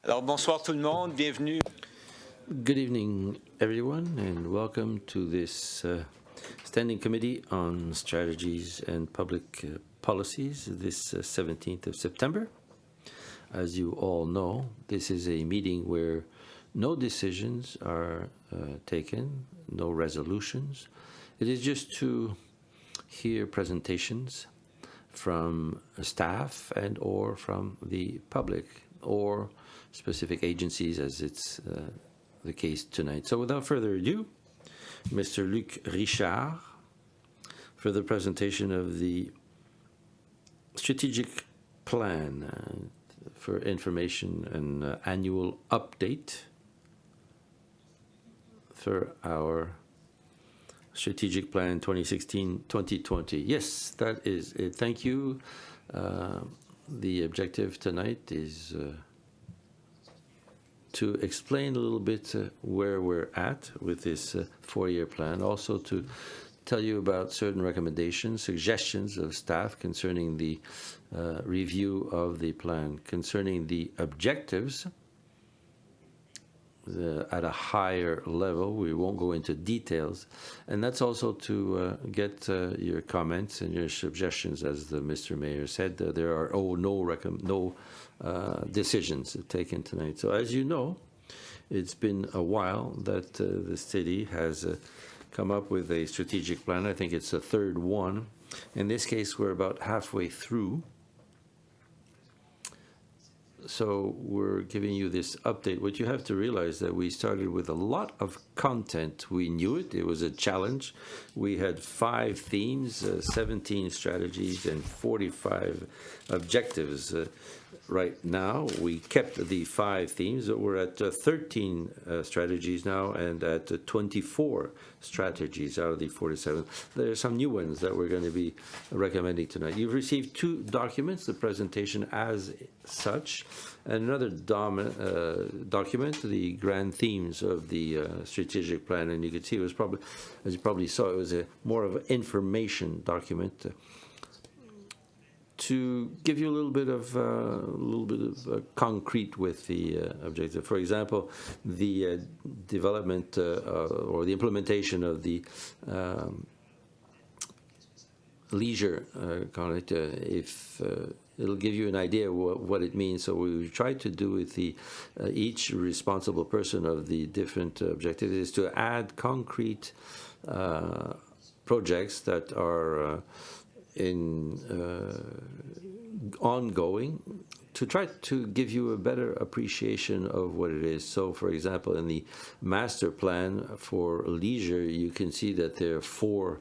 Alors bonsoir tout le monde, bienvenue. Good evening, everyone, and welcome to this Standing Committee on Strategies and Public Policies this 17th of September. As you all know, this is a meeting where no decisions are taken, no resolutions. It is just to hear presentations from staff and or from the public or specific agencies, as it's the case tonight. So without further ado, Mr. Luc Richard for the presentation of the strategic plan for information and annual update for our strategic plan 2016-2020. Yes, that is it. Thank you. The objective tonight is to explain a little bit where we're at with this four-year plan, also to tell you about certain recommendations, suggestions of staff concerning the review of the plan, concerning the objectives at a higher level. We won't go into details, and that's also to get your comments and your suggestions. As Mr. Mayor said, there are no decisions taken tonight. So as you know, it's been a while that the city has come up with a strategic plan. I think it's the third one. In this case, we're about halfway through. So we're giving you this update. What you have to realize that we started with a lot of content. We knew it. It was a challenge. We had 5 themes, 17 strategies, and 45 objectives. Right now, we kept the 5 themes. We're at 13 strategies now and at 24 strategies out of the 47. There are some new ones that we're going to be recommending tonight. You've received 2 documents, the presentation as such, and another document, the grand themes of the strategic plan. And you can see it was probably, as you probably saw, it was more of an information document to give you a little bit of concrete with the objective. For example, the development or the implementation of the leisure, if it'll give you an idea what it means. So we try to do with the each responsible person of the different objectives is to add concrete projects that are ongoing, to try to give you a better appreciation of what it is. So, for example, in the master plan for leisure, you can see that there are 4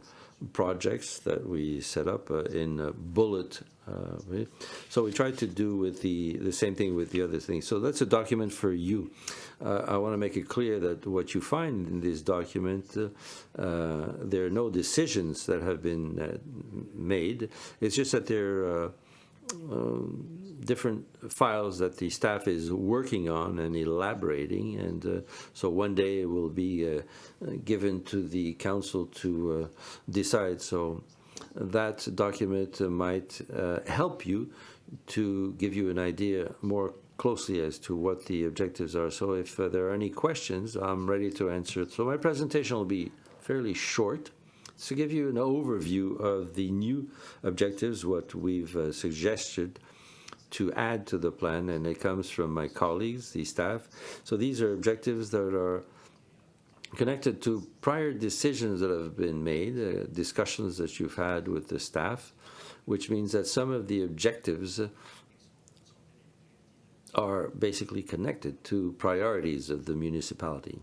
projects that we set up in bullet. So we try to do with the same thing with the other things. So that's a document for you. I want to make it clear that what you find in this document, there are no decisions that have been made. It's just that there are different files that the staff is working on and elaborating, and so one day it will be given to the council to decide. So that document might help you to give you an idea more closely as to what the objectives are. So if there are any questions, I'm ready to answer it. So my presentation will be fairly short, to give you an overview of the new objectives, what we've suggested to add to the plan, and it comes from my colleagues, the staff. So these are objectives that are connected to prior decisions that have been made, discussions that you've had with the staff, which means that some of the objectives are basically connected to priorities of the municipality.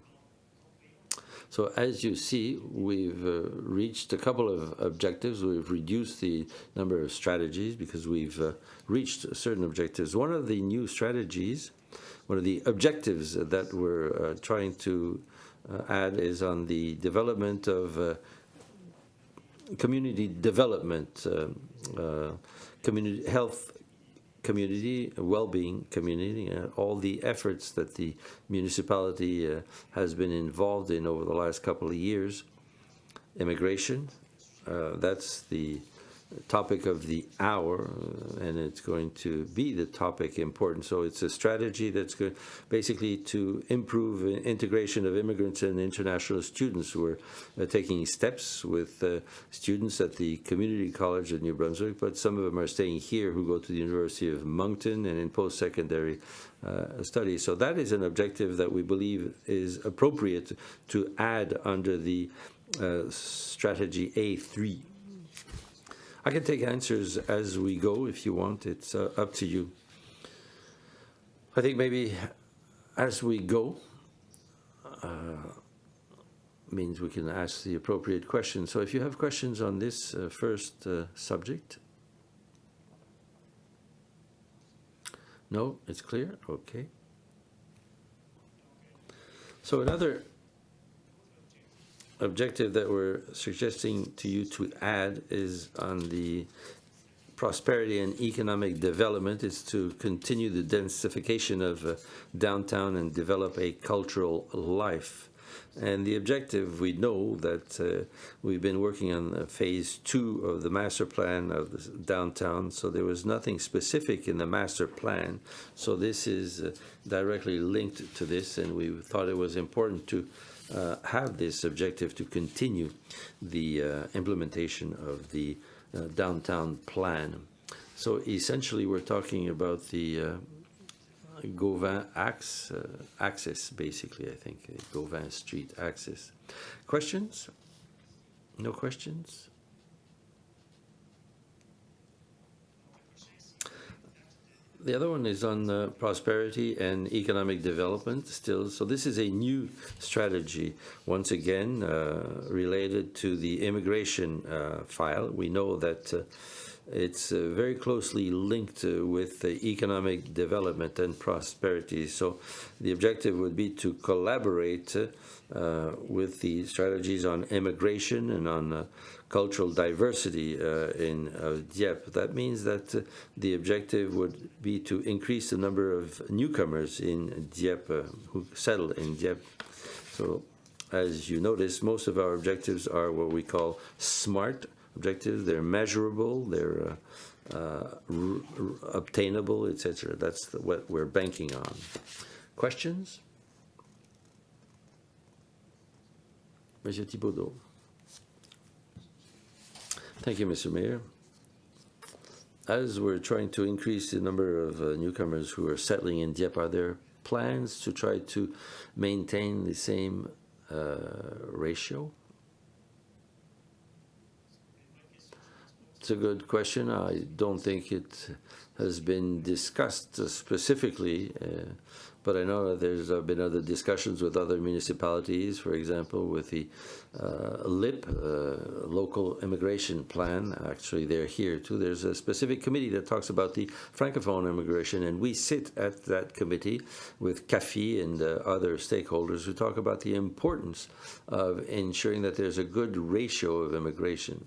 So as you see, we've reached a couple of objectives. We've reduced the number of strategies because we've reached certain objectives. One of the new strategies, one of the objectives that we're trying to add is on the development of community development, community health, community, well-being community, all the efforts that the municipality has been involved in over the last couple of years. Immigration, that's the topic of the hour, and it's going to be the topic important. So it's a strategy that's good, basically to improve integration of immigrants and international students. We're taking steps with students at the community college at New Brunswick, but some of them are staying here who go to the University of Moncton and in post-secondary studies. So that is an objective that we believe is appropriate to add under the strategy A3. I can take answers as we go if you want. It's up to you. I think maybe as we go means we can ask the appropriate questions. So if you have questions on this first subject. No, it's clear? Okay. So another objective that we're suggesting to you to add is on the prosperity and economic development, is to continue the densification of downtown and develop a cultural life. And the objective, we know that we've been working on phase 2 of the master plan of the downtown, so there was nothing specific in the master plan. So this is directly linked to this, and we thought it was important to have this objective to continue the implementation of the downtown plan. So essentially we're talking about the Gauvin axis, basically, I think, Gauvin Street axis. Questions? No questions? The other one is on prosperity and economic development still. So this is a new strategy, once again, related to the immigration file. We know that it's very closely linked with economic development and prosperity. So the objective would be to collaborate with the strategies on immigration and on cultural diversity in Dieppe. That means that the objective would be to increase the number of newcomers in Dieppe who settle in Dieppe. So as you notice, most of our objectives are what we call SMART objectives. They're measurable, they're obtainable, etc. That's what we're banking on. Questions? Monsieur Thibaudot. Thank you, Mr. Mayor. As we're trying to increase the number of newcomers who are settling in Dieppe, are there plans to try to maintain the same ratio? It's a good question. I don't think it has been discussed specifically, but I know that there's been other discussions with other municipalities, for example, with the LIP, Local Immigration Plan. Actually, they're here too. There's a specific committee that talks about the Francophone immigration, and we sit at that committee with CAFI and other stakeholders who talk about the importance of ensuring that there's a good ratio of immigration,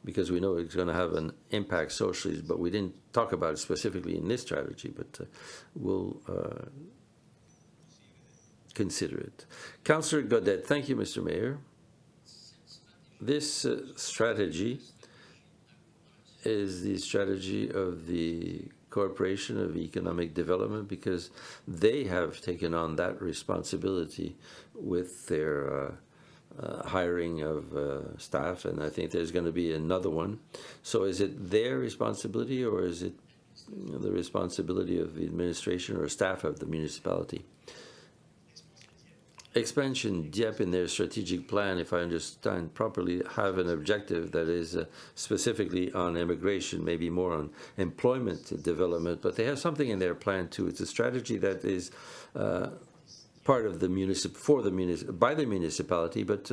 because we know it's going to have an impact socially, but we didn't talk about it specifically in this strategy, but we'll consider it. Councillor Godet, thank you, Mr. Mayor. This strategy is the strategy of the Corporation of Economic Development, because they have taken on that responsibility with their hiring of staff, and I think there's going to be another one. So is it their responsibility, or is it the responsibility of the administration or staff of the municipality? Expansion Dieppe in their strategic plan, if I understand properly, have an objective that is specifically on immigration, maybe more on employment development, but they have something in their plan too. It's a strategy that is part of the by the municipality, but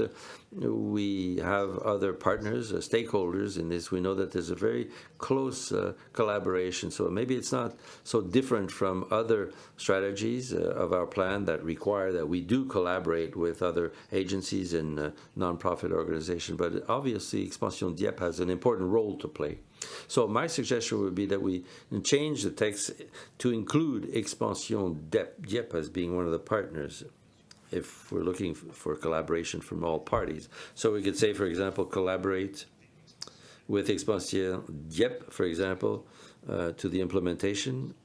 we have other partners, stakeholders in this. We know that there's a very close collaboration, so maybe it's not so different from other strategies of our plan that require that we do collaborate with other agencies and non-profit organizations, but obviously Expansion Dieppe has an important role to play. So my suggestion would be that we change the text to include Expansion Dieppe as being one of the partners, if we're looking for collaboration from all parties. So we could say, for example, collaborate with Expansion Dieppe, for example, to the implementation.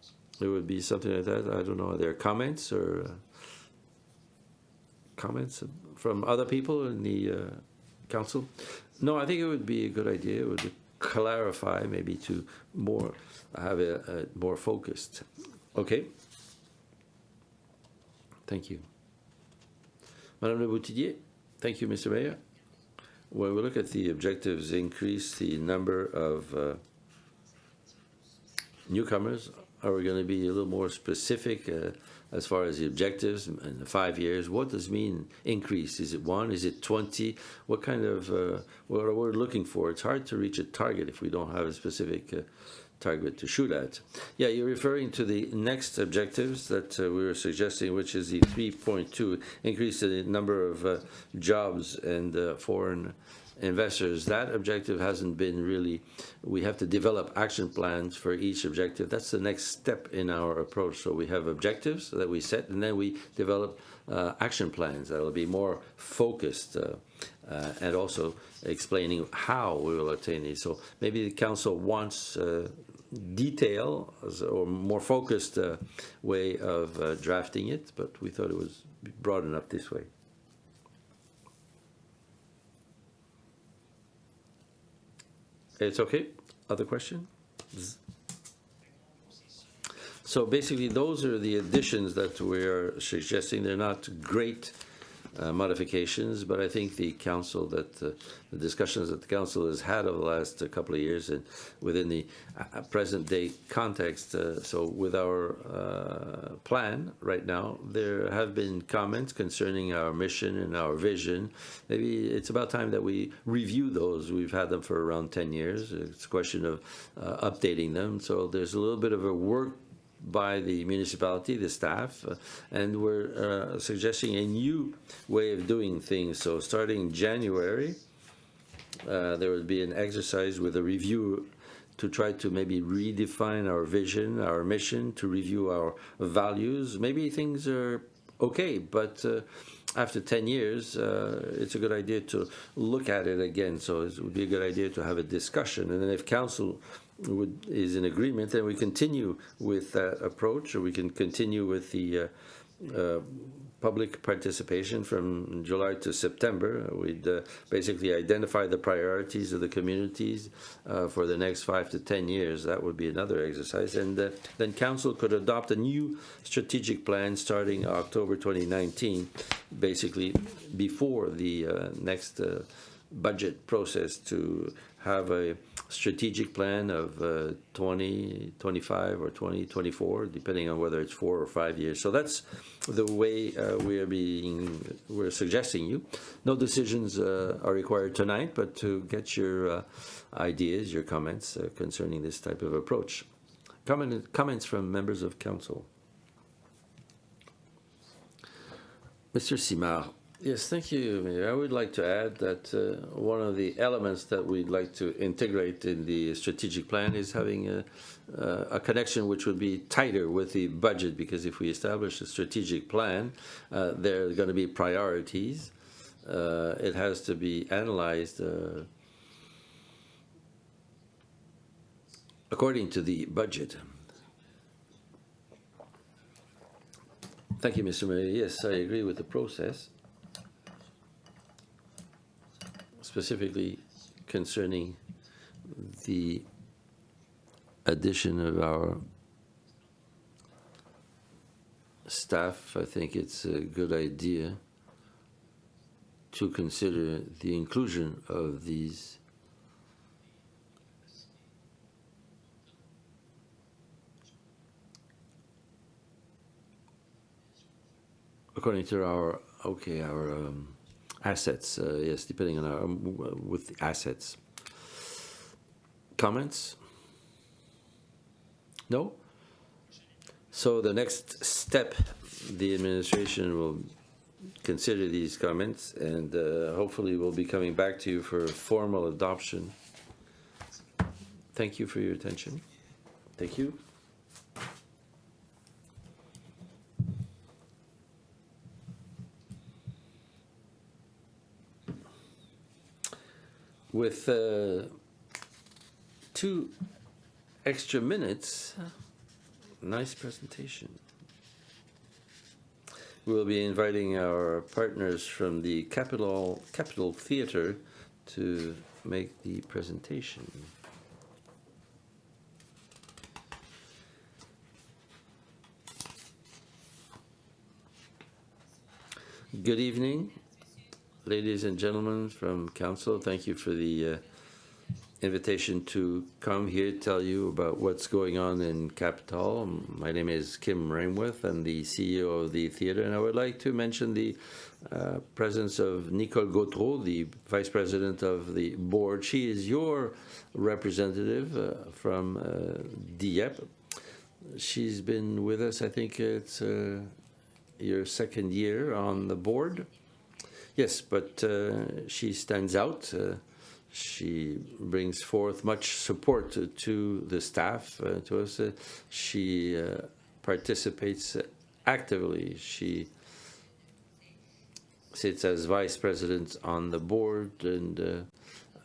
It would be something like that. I don't know. Are there comments or comments from other people in the council? No, I think it would be a good idea. It would clarify, maybe to more have a more focused. Okay. Thank you. Madame Le Boutillier. Thank you, Mr. Mayor. When we look at the objectives, increase the number of newcomers, are we going to be a little more specific as far as the objectives in the 5 years? What does it mean increase? Is it 1? Is it 20? What kind of, what are we looking for? It's hard to reach a target if we don't have a specific target to shoot at. Yeah, you're referring to the next objectives that we were suggesting, which is the 3.2, increase the number of jobs and foreign investors. That objective hasn't been really, we have to develop action plans for each objective. That's the next step in our approach. So we have objectives that we set, and then we develop action plans that will be more focused and also explaining how we will attain these. So maybe the council wants detail or more focused way of drafting it, but we thought it was broad enough this way. It's okay. Other question? So basically, those are the additions that we are suggesting. They're not great modifications, but I think the council the discussions that the council has had over the last couple of years and within the present day context. So with our plan right now, there have been comments concerning our mission and our vision. Maybe it's about time that we review those. We've had them for around 10 years. It's a question of updating them. So there's a little bit of a work by the municipality, the staff, and we're suggesting a new way of doing things. So starting January, there would be an exercise with a review to try to maybe redefine our vision, our mission, to review our values. Maybe things are okay, but after 10 years, it's a good idea to look at it again. So it would be a good idea to have a discussion. And then if council is in agreement, then we continue with that approach, or we can continue with the public participation from July to September. We'd basically identify the priorities of the communities for the next 5 to 10 years. That would be another exercise. And then council could adopt a new strategic plan starting October 2019, basically before the next budget process, to have a strategic plan of 2025 or 2024, depending on whether it's 4 or 5 years. So that's the way we're suggesting you. No decisions are required tonight, but to get your ideas, your comments concerning this type of approach. Comments from members of council. Mr. Simard. Yes, thank you, Mayor. I would like to add that one of the elements that we'd like to integrate in the strategic plan is having a connection which would be tighter with the budget, because if we establish a strategic plan, there are going to be priorities. It has to be analyzed according to the budget. Thank you, Mr. Mayor. Yes, I agree with the process, specifically concerning the addition of our staff. I think it's a good idea to consider the inclusion of these according to our assets, yes, depending on our, with the assets. Comments? No? So the next step, the administration will consider these comments, and hopefully we'll be coming back to you for formal adoption. Thank you for your attention. Thank you. With 2 extra minutes. Nice presentation. We'll be inviting our partners from the Capitol Theatre to make the presentation. Good evening, ladies and gentlemen from Council. Thank you for the invitation to come here, tell you about what's going on in Capitol. My name is Kim Rainworth. I'm the CEO of the theatre, and I would like to mention the presence of Nicole Gautreau, the Vice President of the Board. She is your representative from Dieppe. She's been with us, I think it's your second year on the board. Yes, but she stands out. She brings forth much support to the staff, to us. She participates actively. She sits as vice president on the board, and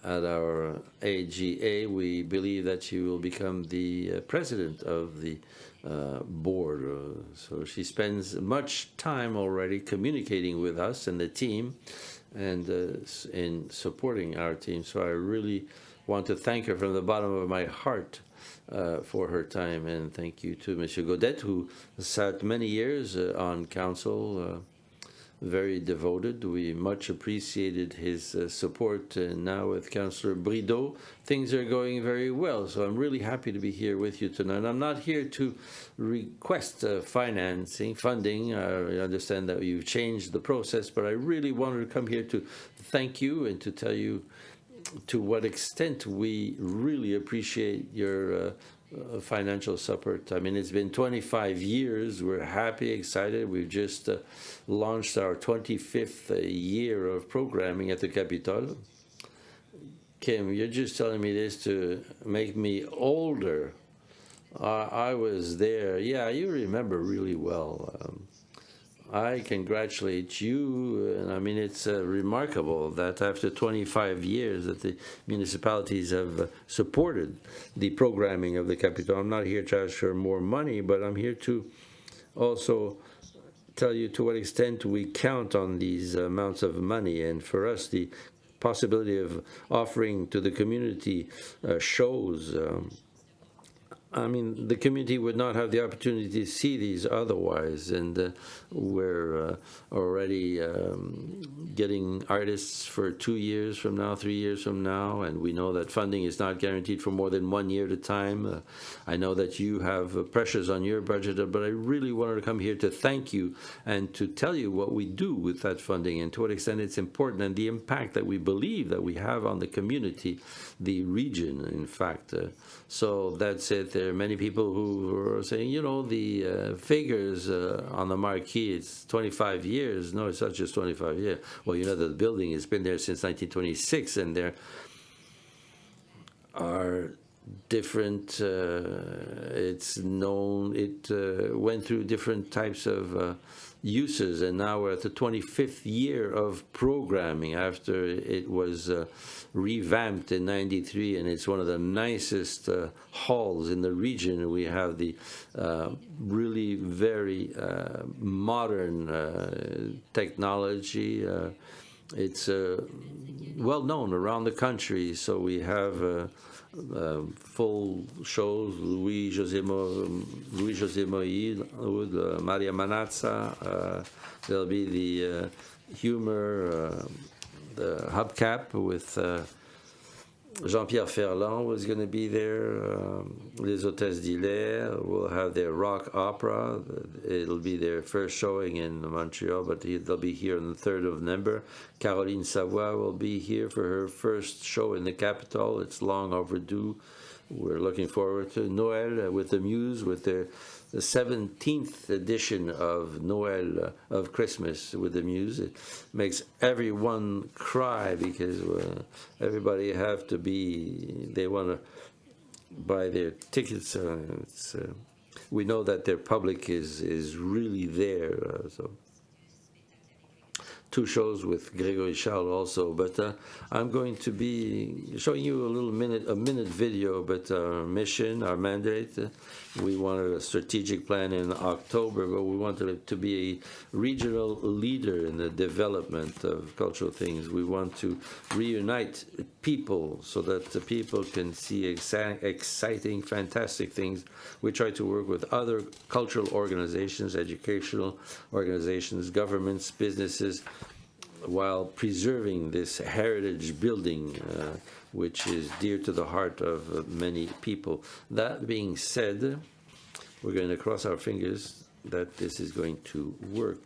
at our AGA, we believe that she will become the president of the board. So she spends much time already communicating with us and the team, and in supporting our team. So I really want to thank her from the bottom of my heart for her time, and thank you to Monsieur Godet, who sat many years on council, very devoted. We much appreciated his support, and now with Councillor Brideau, things are going very well. So I'm really happy to be here with you tonight. I'm not here to request funding. I understand that you've changed the process, but I really wanted to come here to thank you and to tell you to what extent we really appreciate your financial support. I mean, it's been 25 years. We're happy, excited. We've just launched our 25th year of programming at the Capitol. Kim, you're just telling me this to make me older. I was there. Yeah, you remember really well. I congratulate you, and I mean, it's remarkable that after 25 years that the municipalities have supported the programming of the Capitol. I'm not here to ask for more money, but I'm here to also tell you to what extent we count on these amounts of money, and for us, the possibility of offering to the community shows. I mean, the community would not have the opportunity to see these otherwise, and we're already getting artists for 2 years from now, 3 years from now, and we know that funding is not guaranteed for more than 1 year at a time. I know that you have pressures on your budget, but I really wanted to come here to thank you and to tell you what we do with that funding and to what extent it's important and the impact that we believe that we have on the community, the region, in fact. So that's it. There are many people who are saying, you know, the figures on the marquee, it's 25 years. No, it's not just 25 years. Well, you know that the building has been there since 1926, and there are different, it's known, it went through different types of uses, and now we're at the 25th year of programming after it was revamped in '93, and it's one of the nicest halls in the region. We have the really very modern technology. It's well known around the country, so we have full shows, Louis-José Moïse, Maria Manazza. There'll be the humor, the hubcap with Jean-Pierre Ferland was going to be there. Les Hôtesses d'Hilaire will have their rock opera. It'll be their first showing in Montreal, but they'll be here on the 3rd of November. Caroline Savoie will be here for her first show in the Capitol. It's long overdue. We're looking forward to Noël with the Muse, with the 17th edition of Noël, of Christmas with the Muse. It makes everyone cry because everybody have to be, they want to buy their tickets. We know that their public is really there. So 2 shows with Gregory Charles also, but I'm going to be showing you a minute video, but our mission, our mandate, we wanted a strategic plan in October, but we wanted it to be a regional leader in the development of cultural things. We want to reunite people so that the people can see exciting, fantastic things. We try to work with other cultural organizations, educational organizations, governments, businesses, while preserving this heritage building, which is dear to the heart of many people. That being said, we're going to cross our fingers that this is going to work.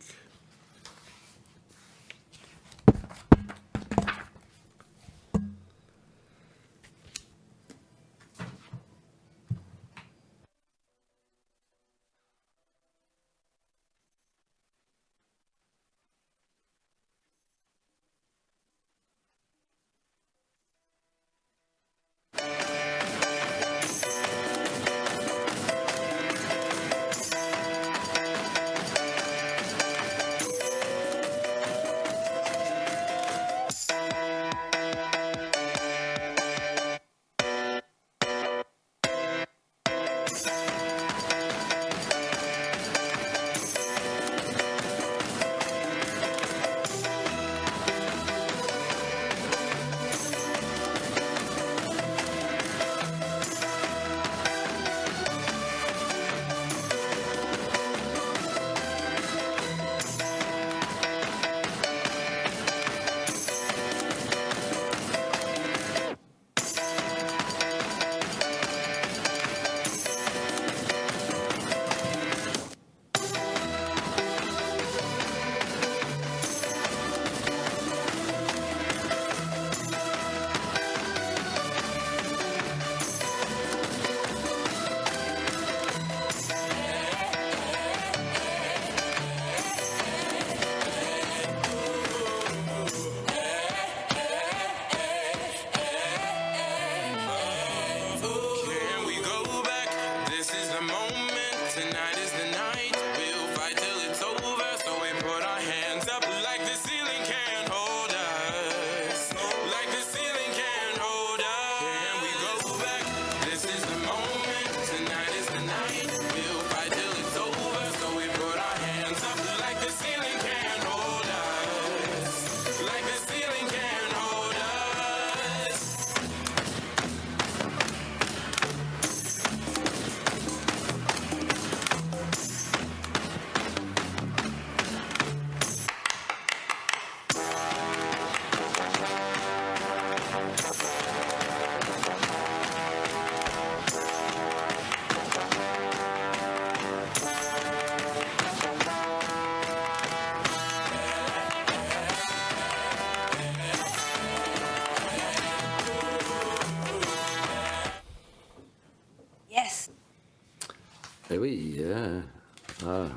Oui, yeah.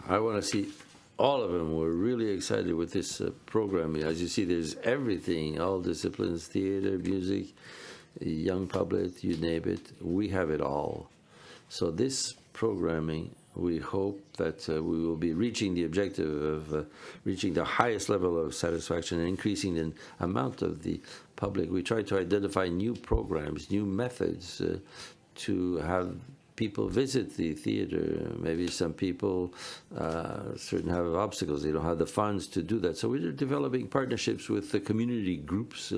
I want to see all of them. We're really excited with this program. As you see, there's everything, all disciplines, theater, music, young public, you name it. We have it all. So this programming, we hope that we will be reaching the objective of reaching the highest level of satisfaction and increasing the amount of the public. We try to identify new programs, new methods to have people visit the theater. Maybe some people certain have obstacles. They don't have the funds to do that. So we're developing partnerships with the community groups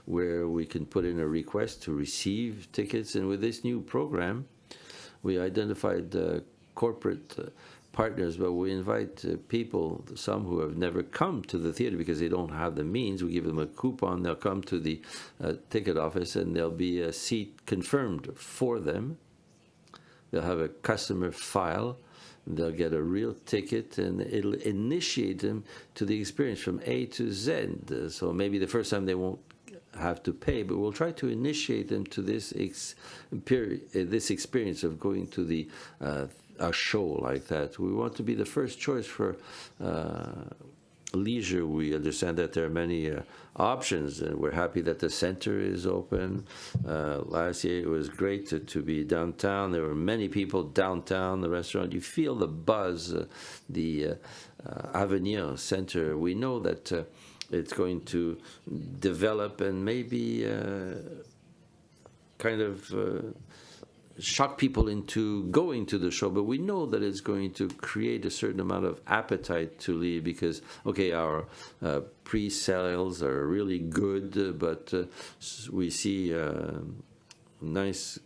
where we can put in a request to receive tickets. And with this new program, we identified corporate partners, but we invite people, some who have never come to the theater because they don't have the means. We give them a coupon. They'll come to the ticket office and there'll be a seat confirmed for them. They'll have a customer file, they'll get a real ticket, and it'll initiate them to the experience from A to Z. So maybe the first time they won't have to pay, but we'll try to initiate them to this experience of going to a show like that. We want to be the first choice for leisure. We understand that there are many options, and we're happy that the center is open. Last year it was great to be downtown. There were many people downtown, the restaurant. You feel the buzz, the Avenir Center. We know that it's going to develop and maybe kind of shock people into going to the show, but we know that it's going to create a certain amount of appetite to leave because, okay, our pre-sales are really good, but we see nice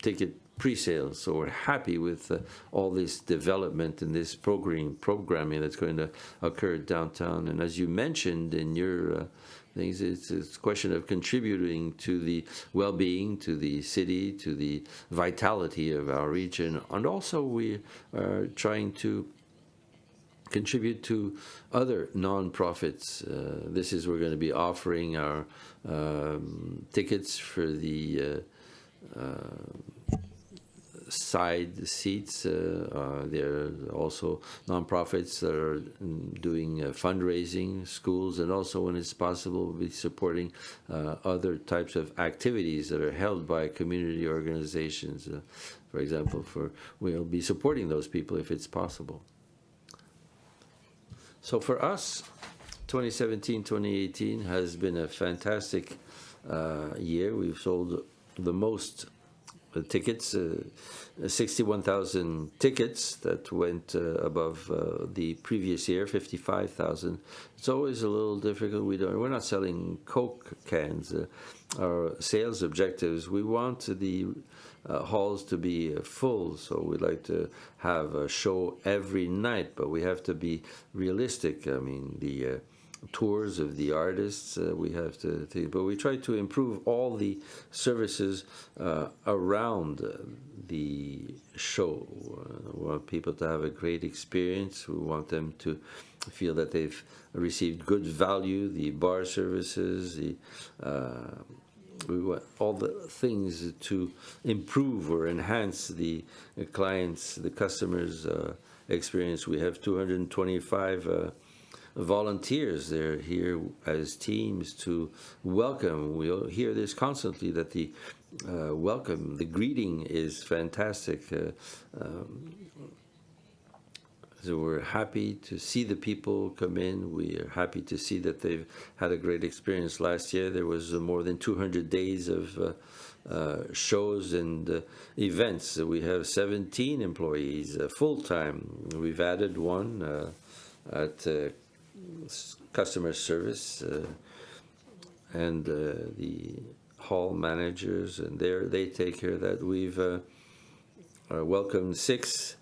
ticket pre-sales, so we're happy with all this development and this programming that's going to occur downtown. And as you mentioned in your things, it's a question of contributing to the well-being, to the city, to the vitality of our region, and also we are trying to contribute to other non-profits. This is we're going to be offering our tickets for the side seats. There are also nonprofits that are doing fundraising, schools, and also when it's possible, we'll be supporting other types of activities that are held by community organizations. For example, we'll be supporting those people if it's possible. So for us, 2017-2018 has been a fantastic year. We've sold the most tickets, 61,000 tickets that went above the previous year, 55,000. It's always a little difficult. We're not selling Coke cans. Our sales objectives, we want the halls to be full, so we'd like to have a show every night, but we have to be realistic. I mean, the tours of the artists we have to take, but we try to improve all the services around the show. We want people to have a great experience. We want them to feel that they've received good value, the bar services, we want all the things to improve or enhance the clients, the customers' experience. We have 225 volunteers. They're here as teams to welcome. We hear this constantly, that the welcome, the greeting is fantastic. So we're happy to see the people come in. We are happy to see that they've had a great experience. Last year there was more than 200 days of shows and events. We have 17 employees full-time. We've added one at customer service and the hall managers, and they take care of that. We've welcomed 6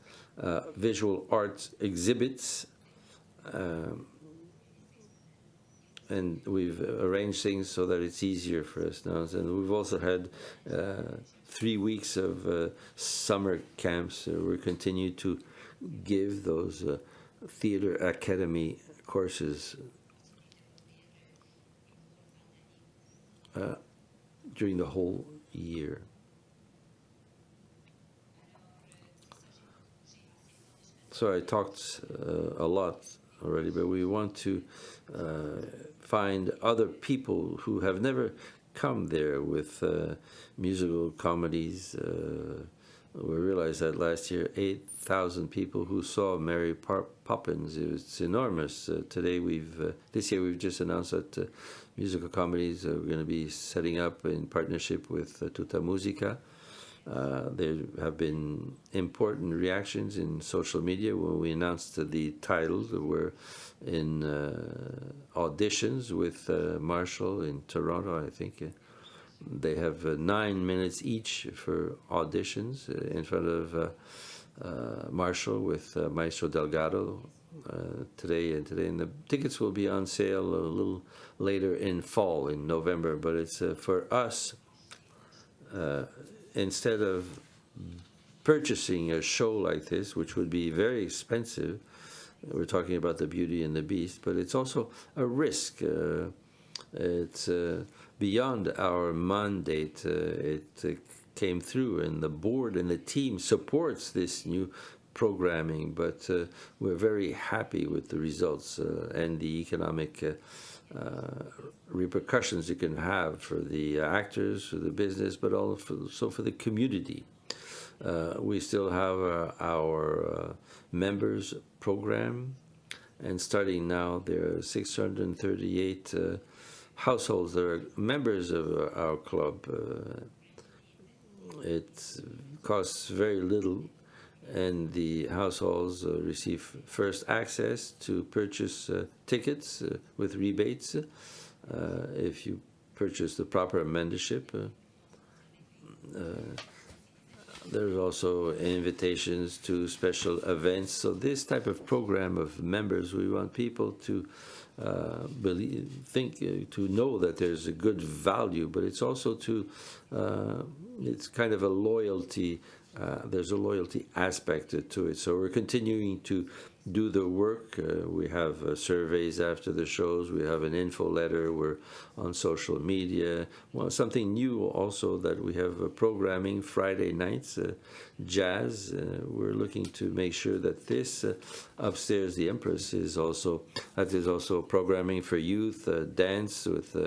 visual arts exhibits, and we've arranged things so that it's easier for us now. And we've also had 3 weeks of summer camps. We continue to give those theater academy courses during the whole year. So I talked a lot already, but we want to find other people who have never come there with musical comedies. We realized that last year, 8,000 people who saw Mary Poppins. It's enormous. This year we've just announced that musical comedies are going to be setting up in partnership with Tutta Musica. There have been important reactions in social media when we announced the titles. We're in auditions with Marshall in Toronto, I think. They have 9 minutes each for auditions in front of Marshall with Maestro Delgado today. And the tickets will be on sale a little later in fall, in November. But it's for us, instead of purchasing a show like this, which would be very expensive, we're talking about the Beauty and the Beast, but it's also a risk. It's beyond our mandate. It came through, and the board and the team supports this new programming, but we're very happy with the results and the economic repercussions it can have for the actors, for the business, but also for the community. We still have our members program, And starting now, there are 638 households that are members of our club. It costs very little, and the households receive first access to purchase tickets with rebates if you purchase the proper membership. There's also invitations to special events. So this type of program of members, we want people to to know that there's a good value, but it's also it's kind of a loyalty. There's a loyalty aspect to it. So we're continuing to do the work. We have surveys after the shows. We have an info letter. We're on social media. Well, something new also that we have programming Friday nights, jazz. We're looking to make sure that this upstairs, the Empress, is also programming for youth, dance with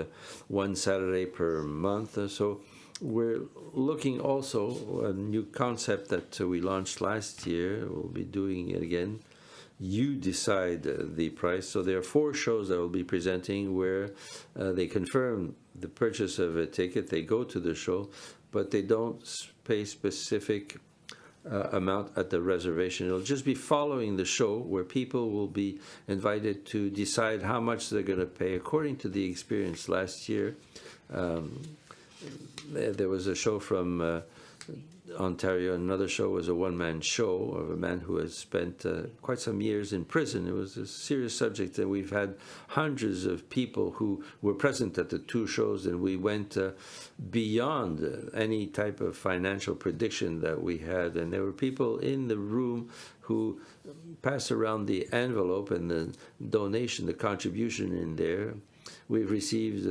one Saturday per month. So we're looking also a new concept that we launched last year. We'll be doing it again. You decide the price. So there are 4 shows that will be presenting where they confirm the purchase of a ticket. They go to the show, but they don't pay specific amount at the reservation. It'll just be following the show where people will be invited to decide how much they're going to pay according to the experience last year. There was a show from Ontario. Another show was a one-man show of a man who has spent quite some years in prison. It was a serious subject, and we've had hundreds of people who were present at the 2 shows, and we went beyond any type of financial prediction that we had. And there were people in the room who passed around the envelope and the donation, the contribution in there. We've received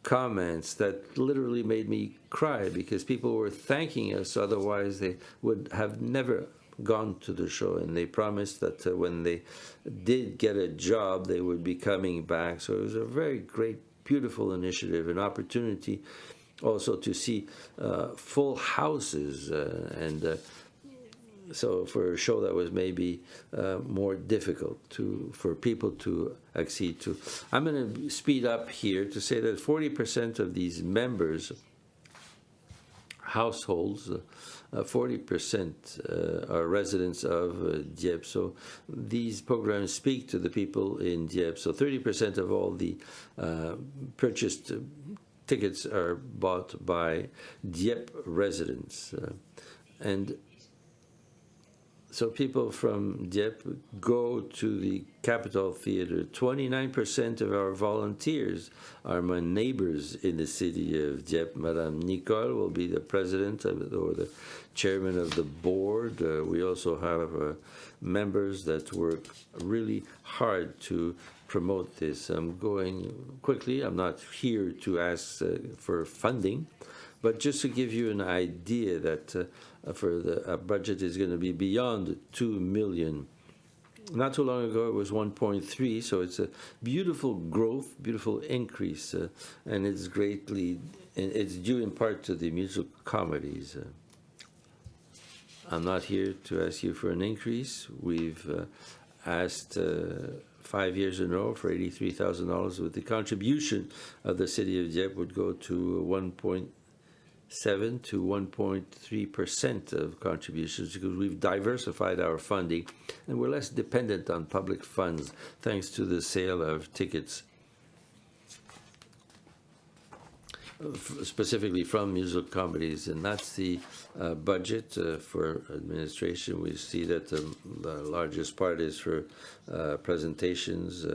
comments that literally made me cry because people were thanking us, otherwise they would have never gone to the show, and they promised that when they did get a job they would be coming back. So it was a very great, beautiful initiative, an opportunity also to see full houses and so for a show that was maybe more difficult for people to accede to. I'm going to speed up here to say that 40% of these members, households, 40% are residents of Dieppe. So these programs speak to the people in Dieppe. So 30% of all the purchased tickets are bought by Dieppe residents. And so people from Dieppe go to the Capitol Theatre. 29% of our volunteers are my neighbors in the city of Dieppe. Madame Nicole will be the president or the chairman of the board. We also have members that work really hard to promote this. I'm going quickly. I'm not here to ask for funding, but just to give you an idea that for the budget is going to be beyond 2 million. Not too long ago it was 1.3, so it's a beautiful growth, beautiful increase, and it's due in part to the musical comedies. I'm not here to ask you for an increase. We've asked 5 years in a row for $83,000, with the contribution of the city of Dieppe would go to 1.7 to 1.3% of contributions, because we've diversified our funding and we're less dependent on public funds thanks to the sale of tickets, specifically from musical comedies. And that's the budget for administration. We see that the largest part is for presentations.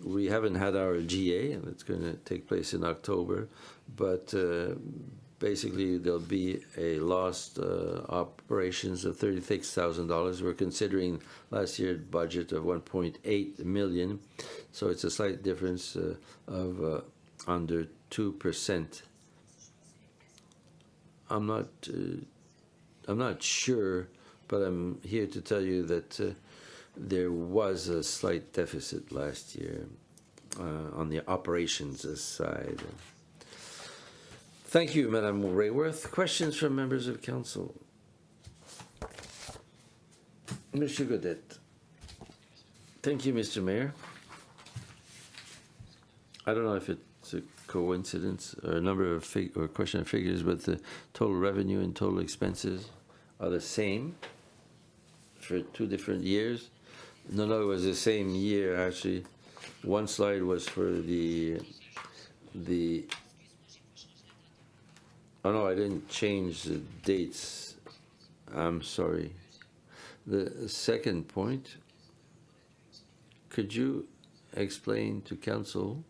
We haven't had our GA, and it's going to take place in October, but basically there'll be a lost operations of $36,000. We're considering last year's budget of 1.8 million, so it's a slight difference of under 2%. I'm not sure, but I'm here to tell you that there was a slight deficit last year on the operations side. Thank you, Madame Rayworth. Questions from members of council? Monsieur Godet. Thank you, Mr. Mayor. I don't know if it's a coincidence or a number of or question of figures, but the total revenue and total expenses are the same for 2 different years. No, it was the same year actually. One slide was for the. Oh no, I didn't change the dates. I'm sorry. The second point. Could you explain to council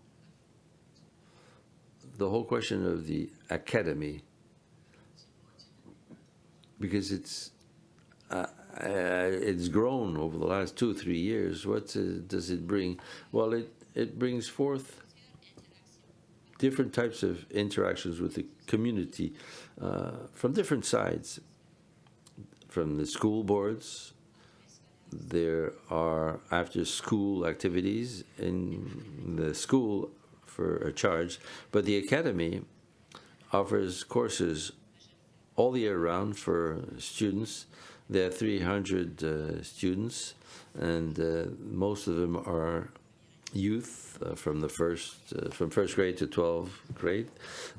the whole question of the academy, because it's grown over the last 2-3 years. What does it bring? Well, it brings forth different types of interactions with the community from different sides. From the school boards, there are after-school activities in the school for a charge, but the academy offers courses all year round for students. There are 300 students, and most of them are youth from first grade to 12th grade.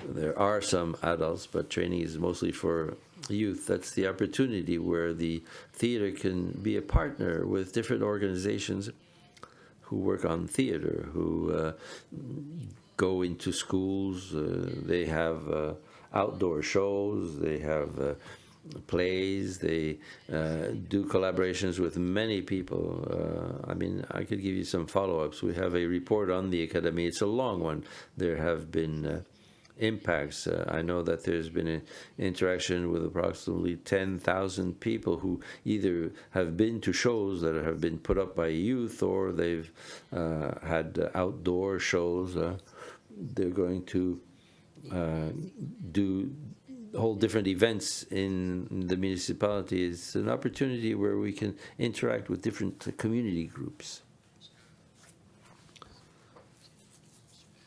There are some adults, but training is mostly for youth. That's the opportunity where the theater can be a partner with different organizations who work on theater, who go into schools. They have outdoor shows, they have plays, they do collaborations with many people. I mean, I could give you some follow-ups. We have a report on the academy. It's a long one. There have been impacts. I know that there's been an interaction with approximately 10,000 people who either have been to shows that have been put up by youth, or they've had outdoor shows. They're going to do whole different events in the municipality. It's an opportunity where we can interact with different community groups.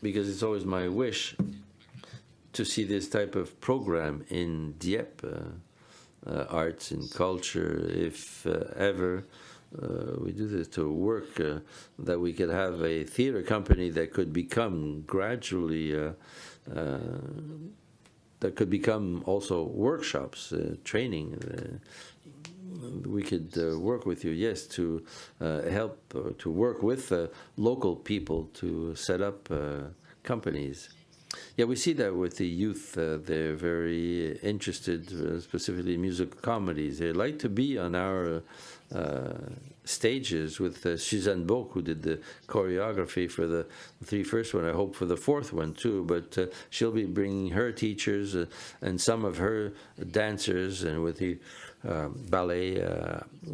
Because it's always my wish to see this type of program in Dieppe, arts and culture, if ever we do this to work, that we could have a theater company that could become gradually, that could become also workshops, training. We could work with you, yes, to help, to work with local people to set up companies. Yeah, we see that with the youth. They're very interested, specifically in musical comedies. They like to be on our stages with Suzanne Bourque, who did the choreography for the 3 first one. I hope for the 4th one too, but she'll be bringing her teachers and some of her dancers, and with the ballet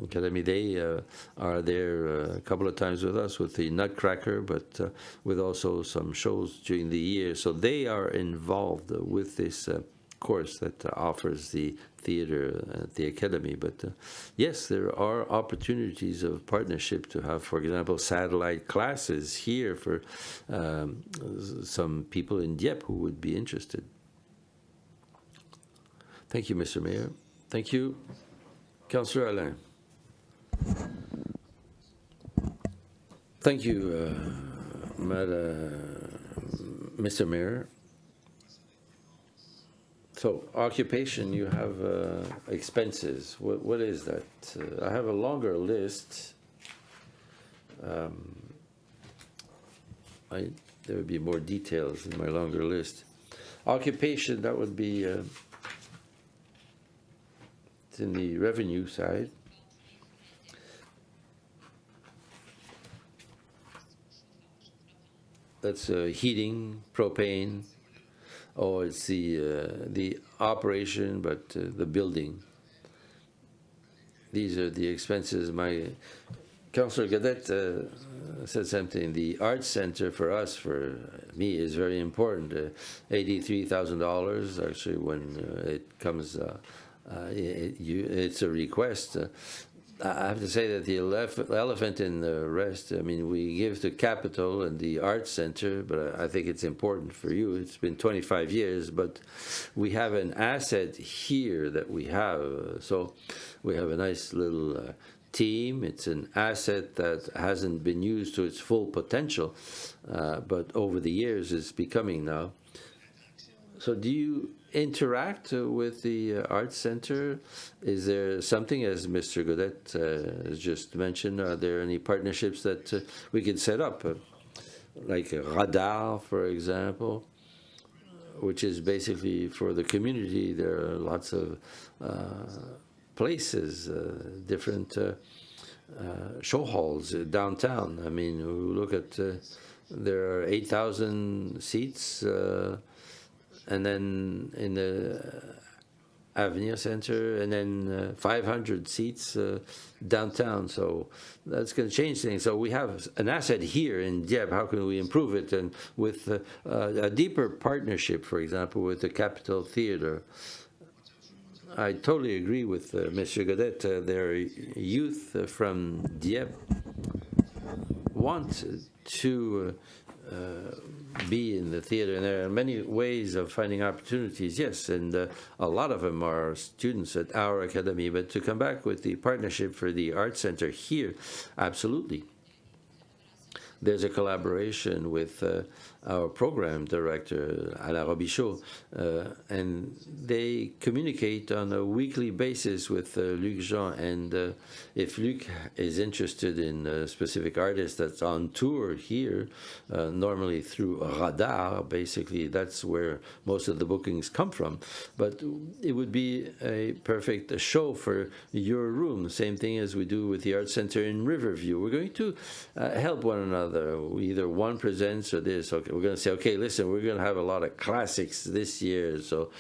academy, they are there a couple of times with us with the Nutcracker, but with also some shows during the year. So they are involved with this course that offers the theater at the academy. But yes, there are opportunities of partnership to have, for example, satellite classes here for some people in Dieppe who would be interested. Thank you, Mr. Mayor. Thank you, Councillor Alain. Thank you, Mr. Mayor. So, occupation, you have expenses. What is that? I have a longer list. There would be more details in my longer list. Occupation, that would be it's in the revenue side. That's heating, propane. Oh, it's the operation, but the building. These are the expenses. My Councillor Gadet said something. The arts center for us, for me, is very important. $83,000. Actually, when it comes, it's a request. I have to say that the elephant in the rest, I mean, we give the capital and the arts center, but I think it's important for you. It's been 25 years, but we have an asset here that we have. So we have a nice little team. It's an asset that hasn't been used to its full potential, but over the years is becoming now. So do you interact with the Arts Center? Is there something, as Mr. Godet has just mentioned, are there any partnerships that we could set up? Like a radar, for example, which is basically for the community. There are lots of places, different show halls downtown. I mean, we look at, there are 8,000 seats, and then in the Avenir Center, and then 500 seats downtown. So that's going to change things. So we have an asset here in Dieppe. How can we improve it? And with a deeper partnership, for example, with the Capitol Theatre. I totally agree with Mr. Godet. Their youth from Dieppe want to be in the theater, and there are many ways of finding opportunities, yes, and a lot of them are students at our academy. But to come back with the partnership for the Arts Center here, absolutely. There's a collaboration with our program director, Alain Robichaud, and they communicate on a weekly basis with Luc Jean. And if Luc is interested in a specific artist that's on tour here, normally through Radar, basically that's where most of the bookings come from. But it would be a perfect show for your room, same thing as we do with the Art Center in Riverview. We're going to help one another. Either one presents or this. Okay, we're going to say, okay, listen, we're going to have a lot of classics this year. So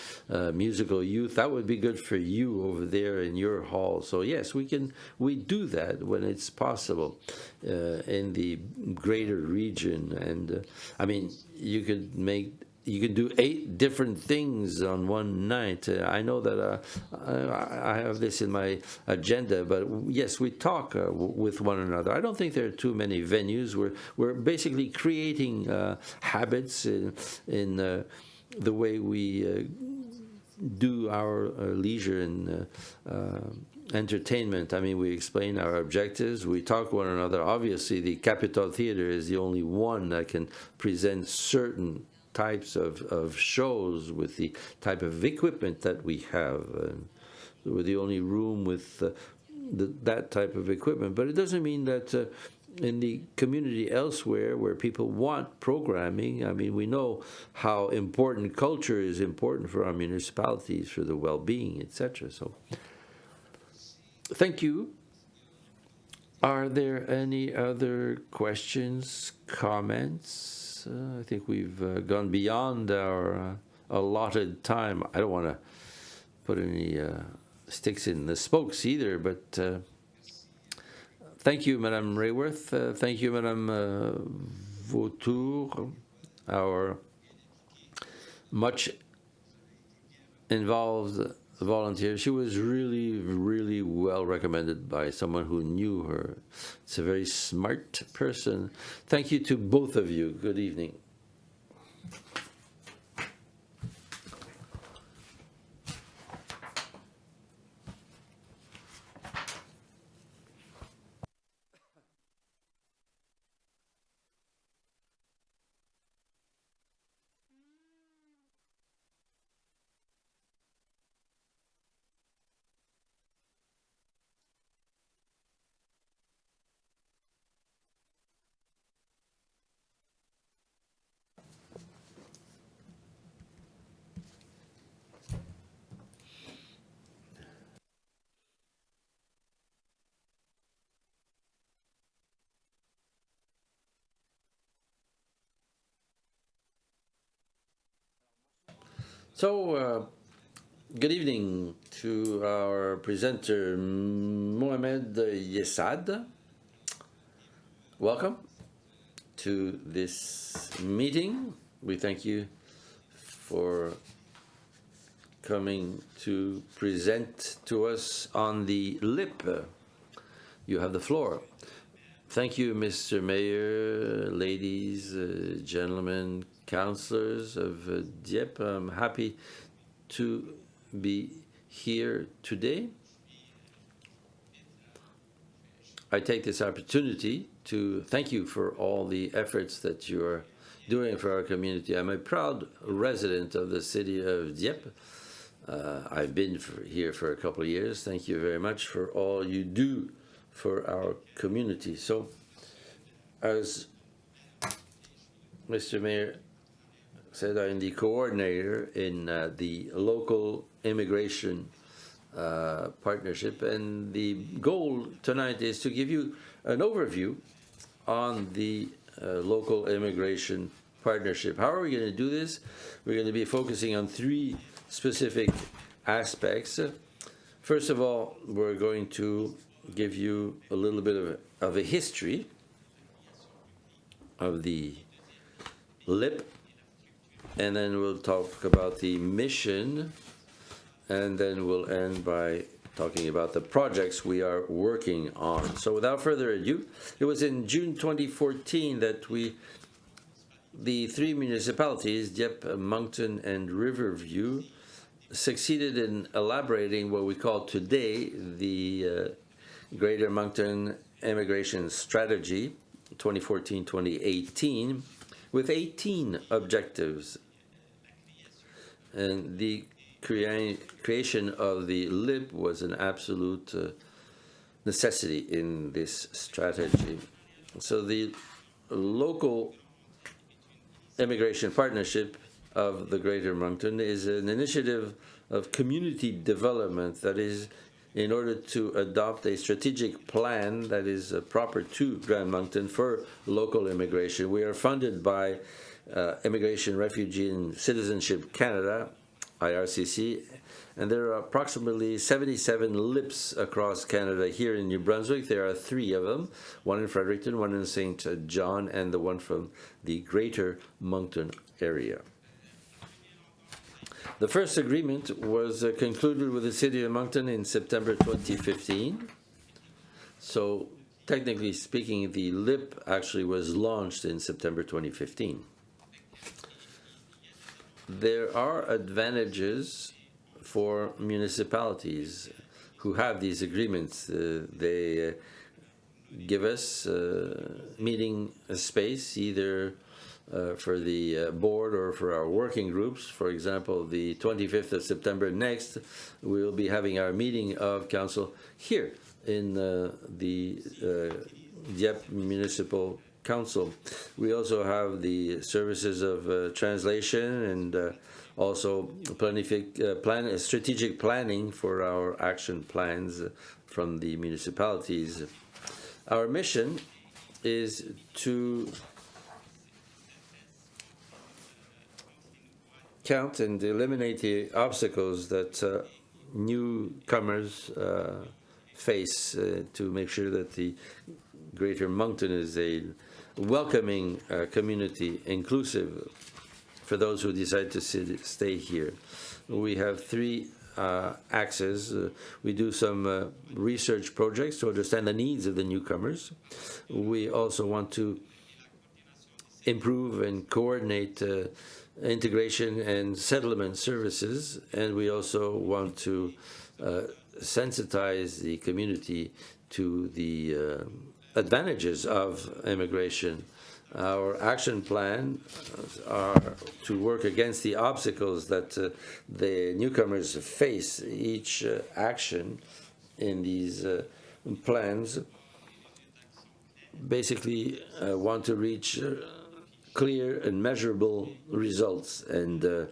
musical youth, that would be good for you over there in your hall. So yes, we do that when it's possible in the greater region. And I mean, you can do 8 different things on one night. I know that I have this in my agenda, but yes, we talk with one another. I don't think there are too many venues. We're basically creating habits in the way we do our leisure and entertainment. I mean, we explain our objectives. We talk to one another. Obviously, the Capitol Theatre is the only one that can present certain types of shows with the type of equipment that we have. We're the only room with that type of equipment. But it doesn't mean that in the community elsewhere where people want programming, I mean, we know how important culture is important for our municipalities, for the well-being, etc. So thank you. Are there any other questions, comments? I think we've gone beyond our allotted time. I don't want to put any sticks in the spokes either, but thank you, Madame Rayworth. Thank you, Madame Vautour, our much involved volunteer. She was really, really well recommended by someone who knew her. It's a very smart person. Thank you to both of you. Good evening. So, good evening to our presenter, Mohamed Yesad. Welcome to this meeting. We thank you for coming to present to us on the LIP. You have the floor. Thank you, Mr. Mayor, ladies, gentlemen, councillors of Dieppe. I'm happy to be here today. I take this opportunity to thank you for all the efforts that you are doing for our community. I'm a proud resident of the city of Dieppe. I've been here for a couple of years. Thank you very much for all you do for our community. So, as Mr. Mayor said, I'm the coordinator in the local immigration partnership, and the goal tonight is to give you an overview on the local immigration partnership. How are we going to do this? We're going to be focusing on three specific aspects. First of all, we're going to give you a little bit of a history of the LIP, and then we'll talk about the mission, and then we'll end by talking about the projects we are working on. So without further ado, it was in June 2014 that the three municipalities, Dieppe, Moncton, and Riverview, succeeded in elaborating what we call today the Greater Moncton Immigration Strategy 2014-2018 with 18 objectives. And the creation of the LIP was an absolute necessity in this strategy. So the local immigration partnership of the Greater Moncton is an initiative of community development that is in order to adopt a strategic plan that is proper to Grand Moncton for local immigration. We are funded by Immigration, Refugee and Citizenship Canada, IRCC, and there are approximately 77 LIPs across Canada. Here in New-Brunswick, there are 3 of them, one in Fredericton, one in St. John, and the one from the Greater Moncton area. The first agreement was concluded with the City of Moncton in September 2015. So, technically speaking, the LIP actually was launched in September 2015. There are advantages for municipalities who have these agreements. They give us meeting space either for the board or for our working groups. For example, the 25th of September next, we'll be having our meeting of council here in the Dieppe Municipal Council. We also have the services of translation and also strategic planning for our action plans from the municipalities. Our mission is to count and eliminate the obstacles that newcomers face to make sure that the Greater Moncton is a welcoming community, inclusive for those who decide to stay here. We have 3 axes. We do some research projects to understand the needs of the newcomers. We also want to improve and coordinate integration and settlement services, and we also want to sensitize the community to the advantages of immigration. Our action plan are to work against the obstacles that the newcomers face. Each action in these plans basically want to reach clear and measurable results, and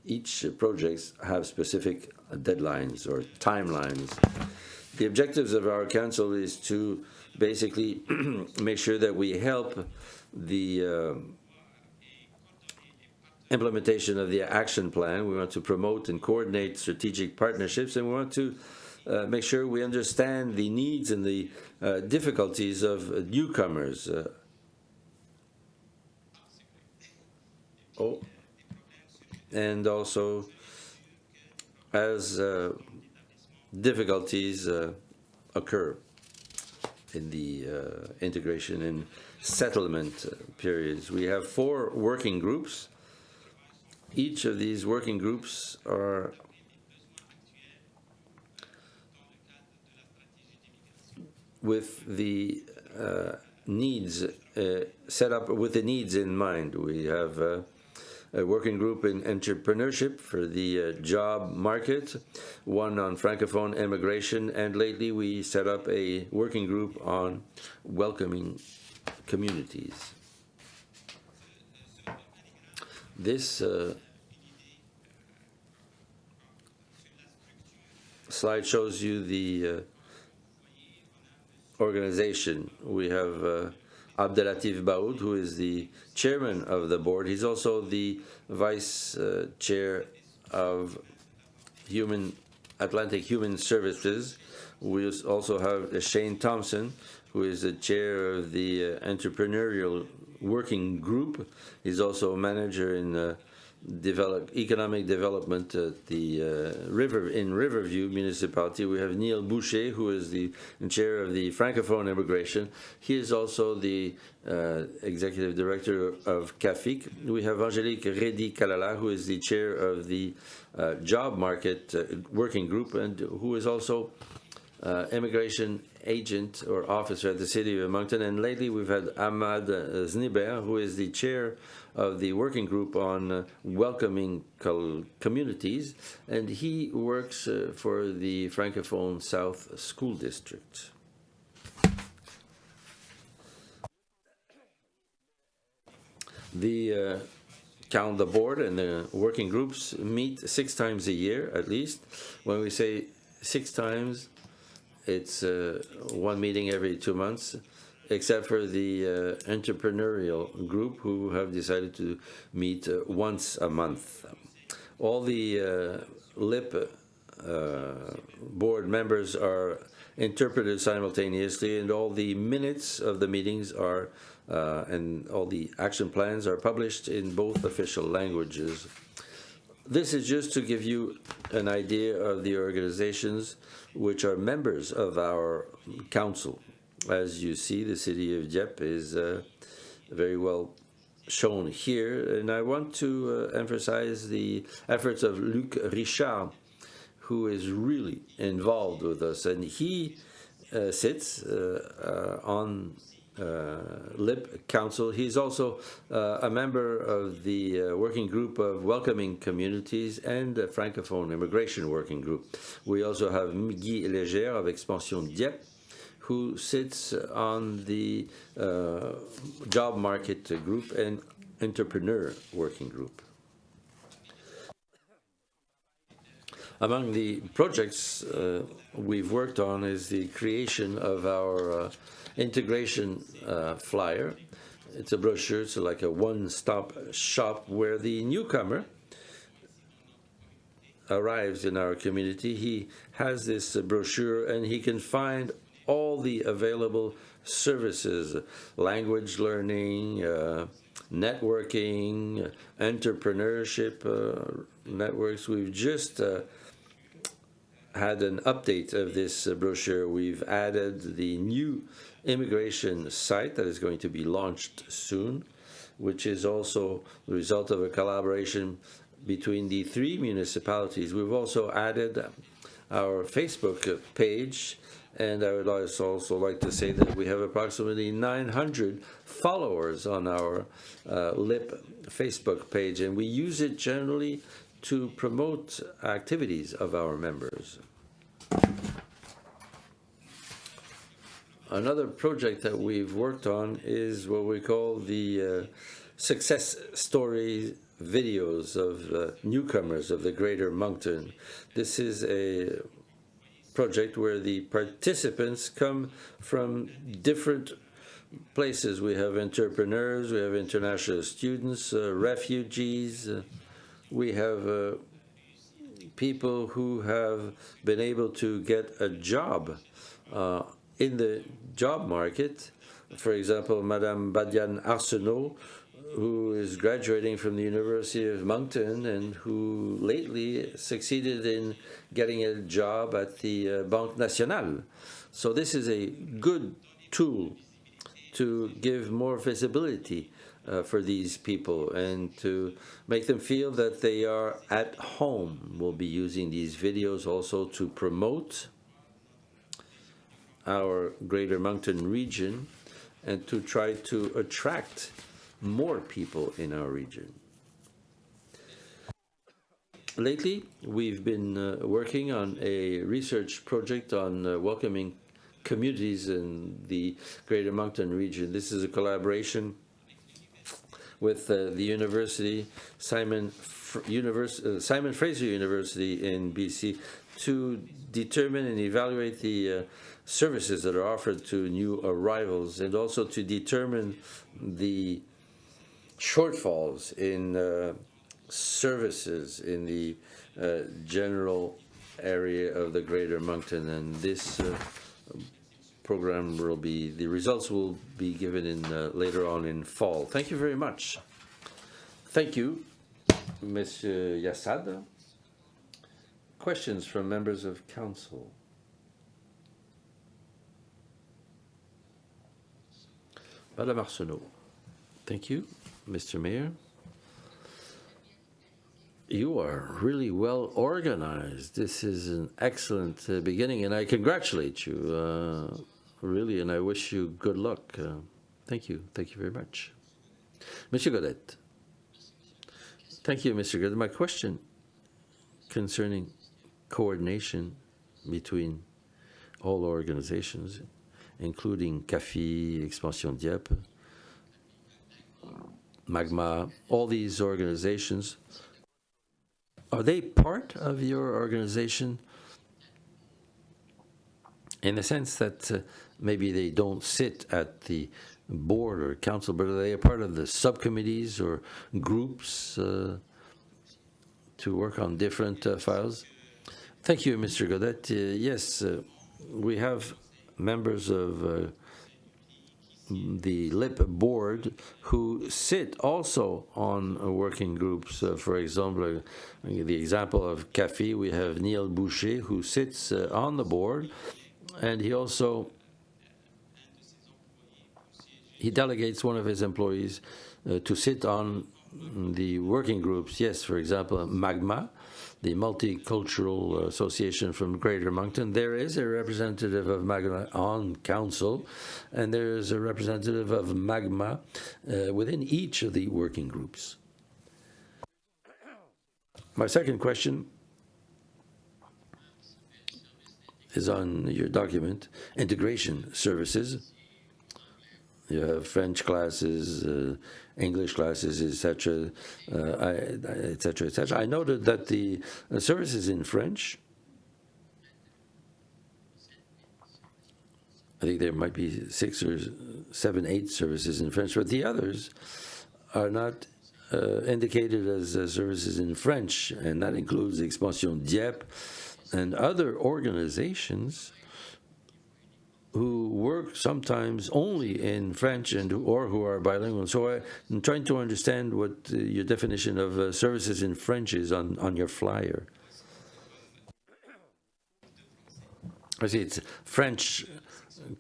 each projects have specific deadlines or timelines. The objectives of our council is to basically make sure that we help the implementation of the action plan. We want to promote and coordinate strategic partnerships, and we want to make sure we understand the needs and the difficulties of newcomers. And also as difficulties occur in the integration and settlement periods. We have 4 working groups. Each of these working groups are with the needs, set up with the needs in mind. We have a working group in entrepreneurship for the job market, one on Francophone immigration, and lately we set up a working group on welcoming communities. This slide shows you the organization. We have Abdelatif Baoud, who is the chairman of the board. He's also the vice chair of Atlantic Human Services. We also have Shane Thompson, who is the chair of the entrepreneurial working group. He's also a manager in economic development at the Riverview municipality. We have Neil Boucher, who is the chair of the Francophone immigration. He is also the executive director of CAFIC. We have Angélique Redi-Kalala, who is the chair of the job market working group, and who is also immigration agent or officer at the city of Moncton. And lately we've had Ahmad Zniber, who is the chair of the working group on welcoming communities, and he works for the Francophone South School District. The board and the working groups meet 6 times a year at least. When we say 6 times, it's one meeting every 2 months, except for the entrepreneurial group, who have decided to meet once a month. All the LIP board members are interpreted simultaneously, and all the minutes of the meetings are and all the action plans are published in both official languages. This is just to give you an idea of the organizations which are members of our council. As you see, the city of Dieppe is very well shown here, and I want to emphasize the efforts of Luc Richard, who is really involved with us, and he sits on LIP Council. He's also a member of the working group of welcoming communities and the Francophone immigration working group. We also have Guy Léger of Expansion Dieppe, who sits on the job market group and entrepreneur working group. Among the projects we've worked on is the creation of our integration flyer. It's a brochure, it's like a one-stop shop where the newcomer arrives in our community. He has this brochure and he can find all the available services, language learning, networking, entrepreneurship networks. We've just had an update of this brochure. We've added the new immigration site that is going to be launched soon, which is also the result of a collaboration between the 3 municipalities. We've also added our Facebook page, and I would also like to say that we have approximately 900 followers on our LIP Facebook page, and we use it generally to promote activities of our members. Another project that we've worked on is what we call the success story videos of newcomers of the Greater Moncton. This is a project where the participants come from different places. We have entrepreneurs, we have international students, refugees, we have people who have been able to get a job in the job market. For example, Madame Badiane Arsenault, who is graduating from the University of Moncton and who lately succeeded in getting a job at the Banque Nationale. So this is a good tool to give more visibility for these people and to make them feel that they are at home. We'll be using these videos also to promote our Greater Moncton region and to try to attract more people in our region. Lately, we've been working on a research project on welcoming communities in the Greater Moncton region. This is a collaboration with the university, Simon Fraser University in BC, to determine and evaluate the services that are offered to new arrivals, and also to determine the shortfalls in services in the general area of the Greater Moncton. And this program will be, the results will be given in later on in fall. Thank you very much. Thank you, Monsieur Yassad. Questions from members of council? Madame Arsenault. Thank you, Mr. Mayor. You are really well organized. This is an excellent beginning, and I congratulate you, really, and I wish you good luck. Thank you. Thank you very much. Monsieur Godet. Thank you, Mr. Godet. My question concerning coordination between all organizations, including CAFI, Expansion Dieppe, Magma, all these organizations, are they part of your organization in the sense that maybe they don't sit at the board or council, but are they a part of the subcommittees or groups to work on different files? Thank you, Mr. Godet. Yes, we have members of the LIP board who sit also on working groups. For example, the example of CAFI, we have Neil Boucher who sits on the board, and he delegates one of his employees to sit on the working groups. Yes, for example, Magma, the Multicultural Association from Greater Moncton, there is a representative of Magma on council, and there is a representative of Magma within each of the working groups. My second question is on your document, integration services. You have French classes, English classes, etc., etc., etc. I noted that the services in French, I think there might be 6 or 7, 8 services in French, but the others are not indicated as services in French, and that includes Expansion Dieppe and other organizations who work sometimes only in French or who are bilingual. So I'm trying to understand what your definition of services in French is on your flyer. I see it's French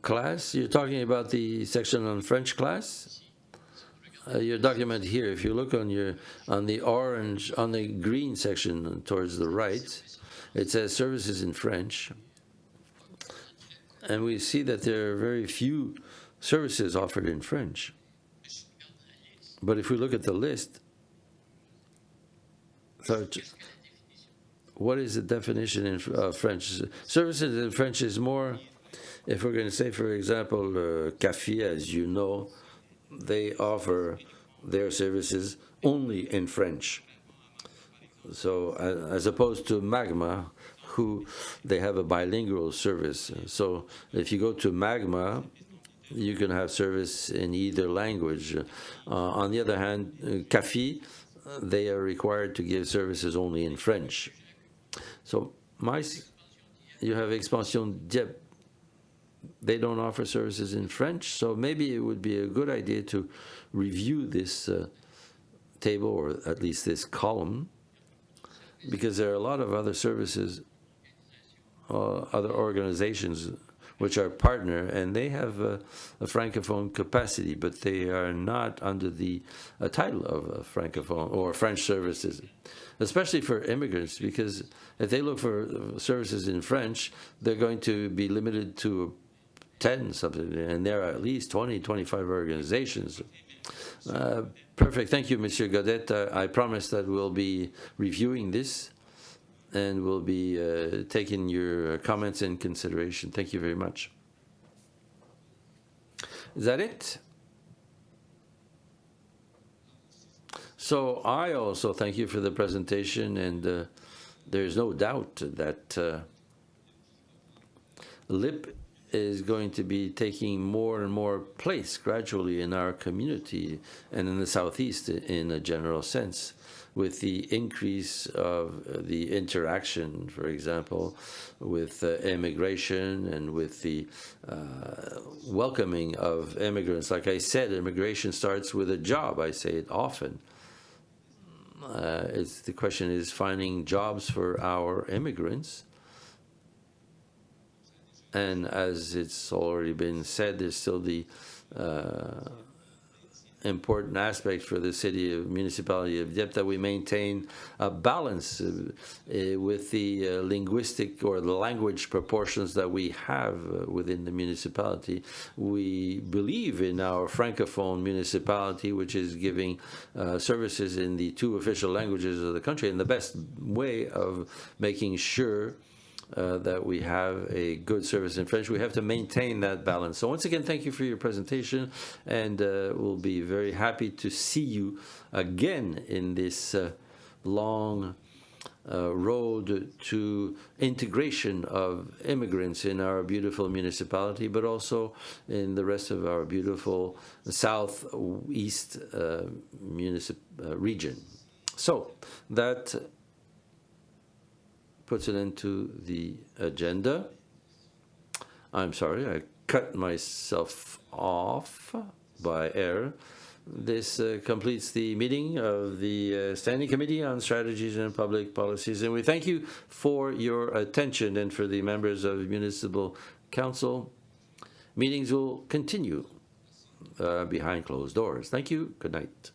class. You're talking about the section on French class? Your document here, if you look on the green section towards the right, it says services in French. And we see that there are very few services offered in French. But if we look at the list, what is the definition in French? Services in French is more, if we're going to say, for example, CAFI, as you know, they offer their services only in French. So as opposed to Magma, who they have a bilingual service. So if you go to Magma, you can have service in either language. On the other hand, CAFI, they are required to give services only in French. So you have Expansion Dieppe, they don't offer services in French, so maybe it would be a good idea to review this table, or at least this column, because there are a lot of other services, other organizations which are partner, and they have a francophone capacity, but they are not under the title of francophone or French services, especially for immigrants, because if they look for services in French, they're going to be limited to 10 something, and there are at least 20, 25 organizations. Perfect. Thank you, Monsieur Godet. I promise that we'll be reviewing this and we'll be taking your comments in consideration. Thank you very much. Is that it? So I also thank you for the presentation, and there's no doubt that LIP is going to be taking more and more place gradually in our community and in the Southeast in a general sense, with the increase of the interaction, for example, with immigration and with the welcoming of immigrants. Like I said, immigration starts with a job. I say it often. The question is finding jobs for our immigrants. And as it's already been said, there's still the important aspect for the municipality of Dieppe that we maintain a balance with the linguistic or the language proportions that we have within the municipality. We believe in our francophone municipality, which is giving services in the 2 official languages of the country, and the best way of making sure that we have a good service in French. We have to maintain that balance. So once again, thank you for your presentation, and we'll be very happy to see you again in this long road to integration of immigrants in our beautiful municipality, but also in the rest of our beautiful southeast region. So that puts it into the agenda. I'm sorry, I cut myself off by error. This completes the meeting of the Standing Committee on Strategies and Public Policies, and we thank you for your attention, and for the members of Municipal Council. Meetings will continue behind closed doors. Thank you. Good night.